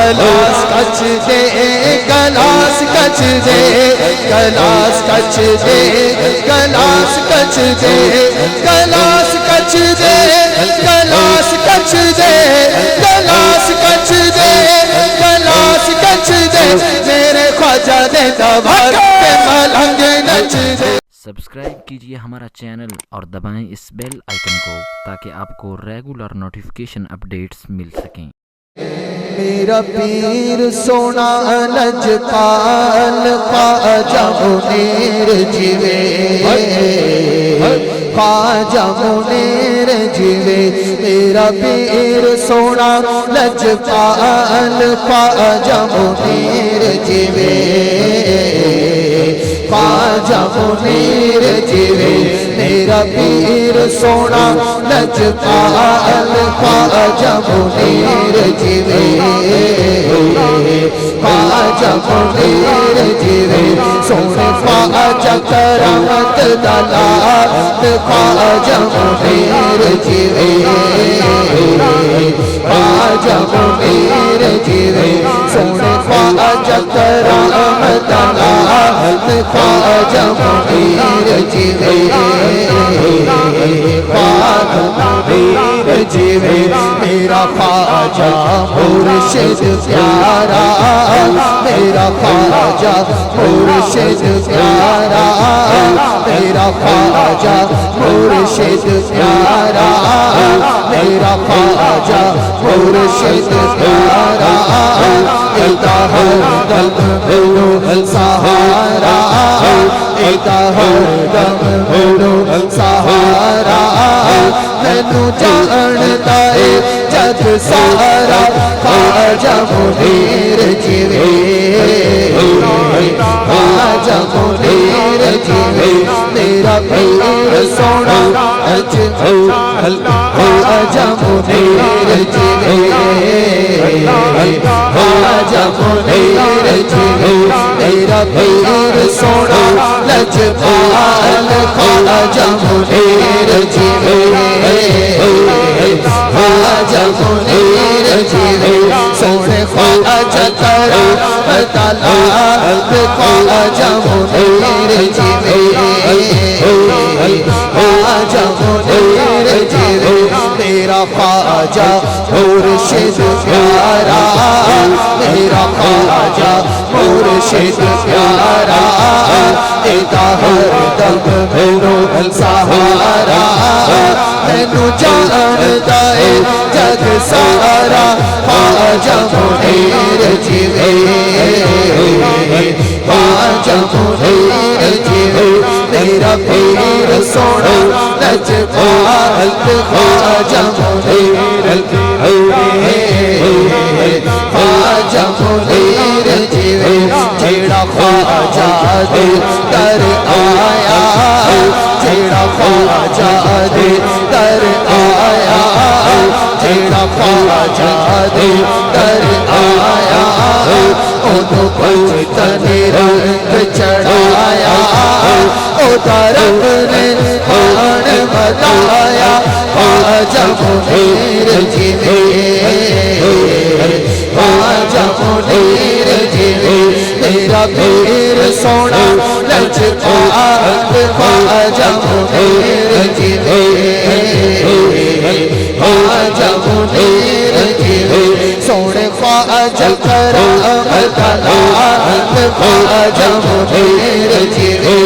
Glass کچھ دے glass کچھ دے glass کچھ دے گلاس کچھ دے گلاس کچھ دے گلاس کچھ دے گلاس کچھ دے گلاس کچھ دے میرے خواجہ دے دبر کے ملنگ نچ دے۔ سبسکرائب کیجئے ہمارا چینل اور دبائیں اس بیل آئیکن کو تاکہ آپ کو ریگولر نوٹیفیکیشن اپڈیٹس مل سکیں۔ میرا پیر سونا لجپال خواجہ منیر جیوے خواجہ منیر جیوے میرا پیر سونا لجپال خواجہ منیر جیوے خواجہ منیر جیوے میرا پیر سونا لجپال خواجہ منیر جیوے خواجہ منیر جیوے سونے خواجہ کرامت دلال خواجہ منیر جیوے خواجہ منیر جیوے سونے خواجہ کرامت دلال خواجہ منیر جیوے خواجہ منیر جیوے میرا خواجہ مرشد پیارا میرا خواجہ مرشد پیارا میرا خواجہ مرشد پیارا میرا خواجہ مرشد پیارا دیتا ہر دم میرو سہارا دیتا ہر دم میرو سہارا مینو جانتا ہے جگ سارا خواجہ منیر جیوے خواجہ منیر جیوے میرا پیر سونا خواجہ منیر جیوے خواجہ منیر جیوے میرا پیر سونا لجپال خواجہ منیر جیوے خواجہ منیر جیوے سونے خواجہ کرامت دلال خواجہ منیر جیوے خواجہ منیر جیوے میرا خواجہ مرشد پیارا میرا خواجہ مرشد پیارا دیتا ہر دم میرو سہارا مینو جانتا ہے جگ سارا خواجہ منیر جیوے خواجہ منیر جیوے میرا پیر سونا لجپال خواجہ منیر جیوے خواجہ منیر جیوے جیڑا خواجہ دے در آیا جیڑا خواجہ دے در آیا جیڑا خواجہ دے در آیا انہوں پوچھتن رنگ چڑھایا او رنگ نے خان بتایا خواجہ منیر جیوے خواجہ منیر جیوے میرا پیر سونا لجپال خواجہ منیر جیوے خواجہ منیر جیوے سونے خواجہ کرامت دلال خواجہ منیر جیوے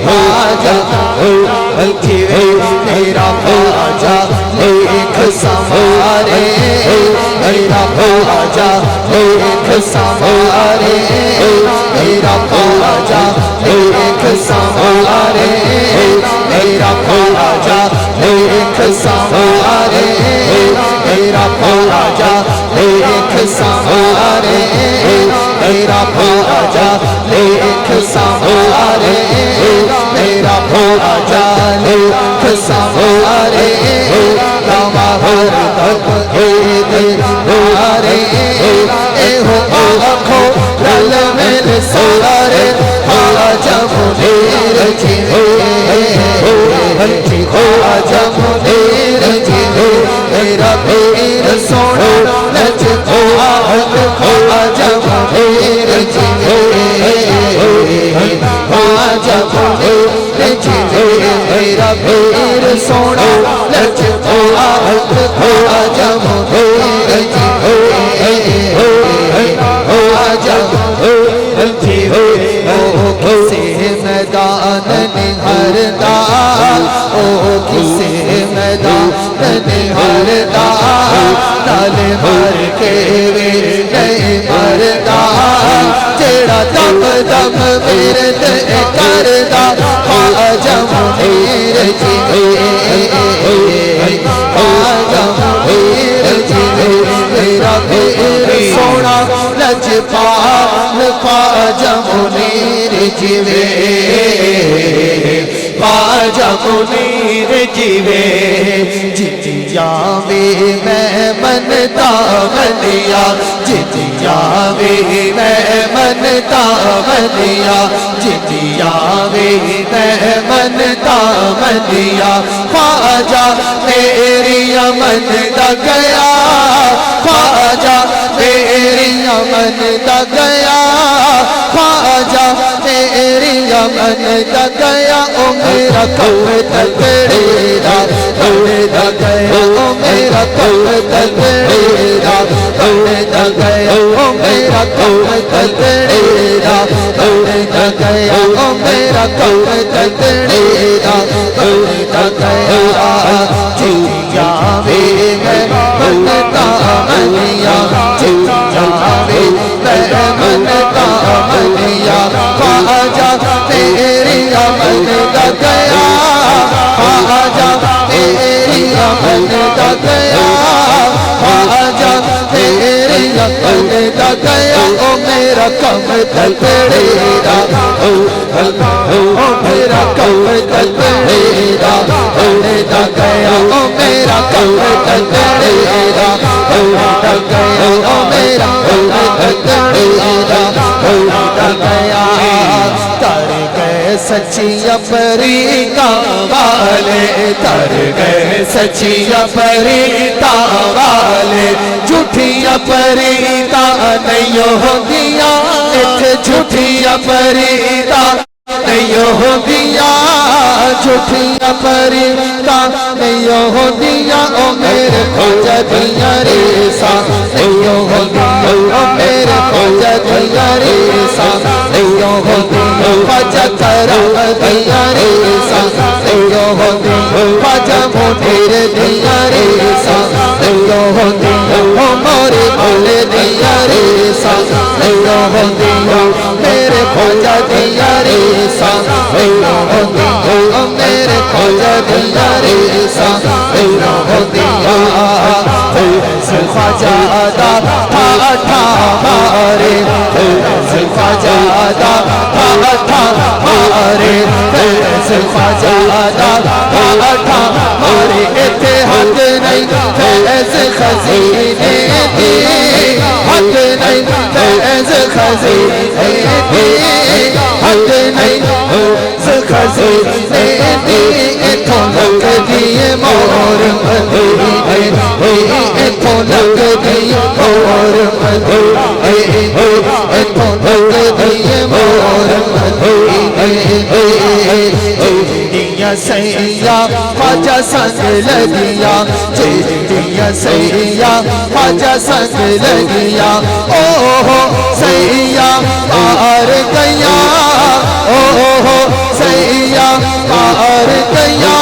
خواجہ منیر جیوے میرا خواجہ ایک سوارے میرا خواجہ ایک سوارے میرا خواجہ ایک سوارے میرا خواجہ ایک سوارے میرا خواجہ ایک سوارے میرا خواجہ ایک سوارے میرا خواجہ ایک سوارے روا ہر دم دے اے ہو آنکھوں رل مل سارے خواجہ منیر جیوے خواجہ منیر جیوے میرا پیر سونا لجپال کے بھی نہیں مردا جیڑا دم دم ورد کردا خواجہ منیر جی خواجہ منیر جی میرا پیر سونا لجپال خواجہ منیر جی خواجہ منیر جیوے جتیا وی میں منتا منیا جتیا وی میں منتا منیا جتیا وی میں منتا منیا خواجہ میری امن دا گیا خواجہ میری امن دا گیا خواجہ میری امن دا گیا او میرا کم تکڑے دا دا گیا او میرا کم تکڑے دا دا گیا او میرا کم تکڑے دا دا گیا او میرا کم تکڑے دا دا گیا جیا وی میں منتا منیا جیا وی میں منتا منیا خواجہ تیری امن دا گیا خواجہ تیری امن دا گیا خواجہ تیری امن دا گیا او میرا کم تکڑے دا او میرا کم تکڑے دا دا گیا او میرا کم تکڑے دا دا گیا او میرا کم تکڑے دا دا گیا تر گئے سچی افریقہ والے تر گئے سچی افریقہ والے جھوٹی افریقہ نہیں ہوگیا اتھے جھوٹی افریقہ نہیں ہوگیا جھوٹی افریقہ نہیں ہوگیا او میرے خواجہ دیا ریسا نہیں ہوگیا او میرے خواجہ دیا ریسا نہیں ہوگیا خواجہ کرم دیا ریسا نہیں ہوگیا خواجہ منیر دیا ریسا نہیں ہوگیا او مورے بھولے دیا ریسا نہیں ہوگیا میرے خواجہ دیا ریسا نہیں ہوگیا او میرے خواجہ دیا ریسا نہیں ہوگیا خواجہ دا ٹھا مارے خواجہ دا ٹھا مارے خواجہ دا ٹھا مارے اتھے حق نہیں فیض خزینے دی حق نہیں فیض خزینے دی حق نہیں فیض خزینے دی اتھوں لگ دیئے مور مدینے اتھوں لگ دیئے مور مدینے اتھوں لگ دیئے مور مدینے دیا سیاں خواجہ سنگ لگیا دیا سیاں خواجہ سنگ لگیا اوہ سیاں پار گیا اوہ سیاں پار گیا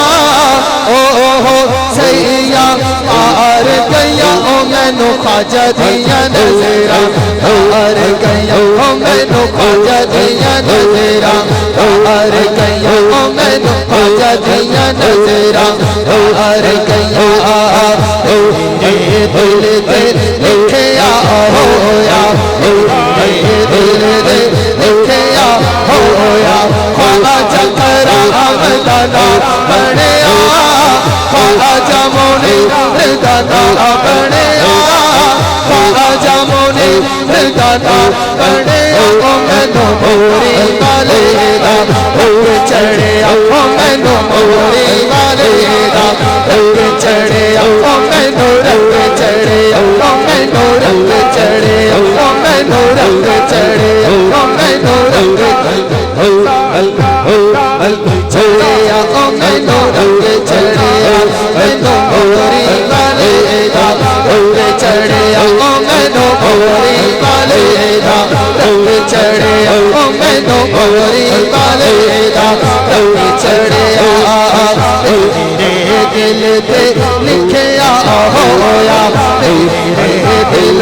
اوہ سیاں پار گیا او مینو خواجہ دیا نظرہ پار گیا او مینو خواجہ دیا نظرہ پار گیا او مینو خواجہ دیا نظرہ پار گیا دل دے لکھیا ہویا دل دے لکھیا ہویا خواجہ کرام دادا بنیا خواجہ منیر دادا بنیا خواجہ منیر دادا بنیا او مینو موری والے دا چڑھیا او مینو موری والے دا چڑھیا او مینو رنگ چڑھیا او مینو رنگ چڑھیا او مینو رنگ چڑھیا او مینو رنگ چڑھیا او مینو رنگ چڑھیا مینو موری والے دا چڑھیا او مینو موری والے دا چڑھیا او مینو موری والے دا چڑھیا میرے دل تے لکھیا ہویا میرے دل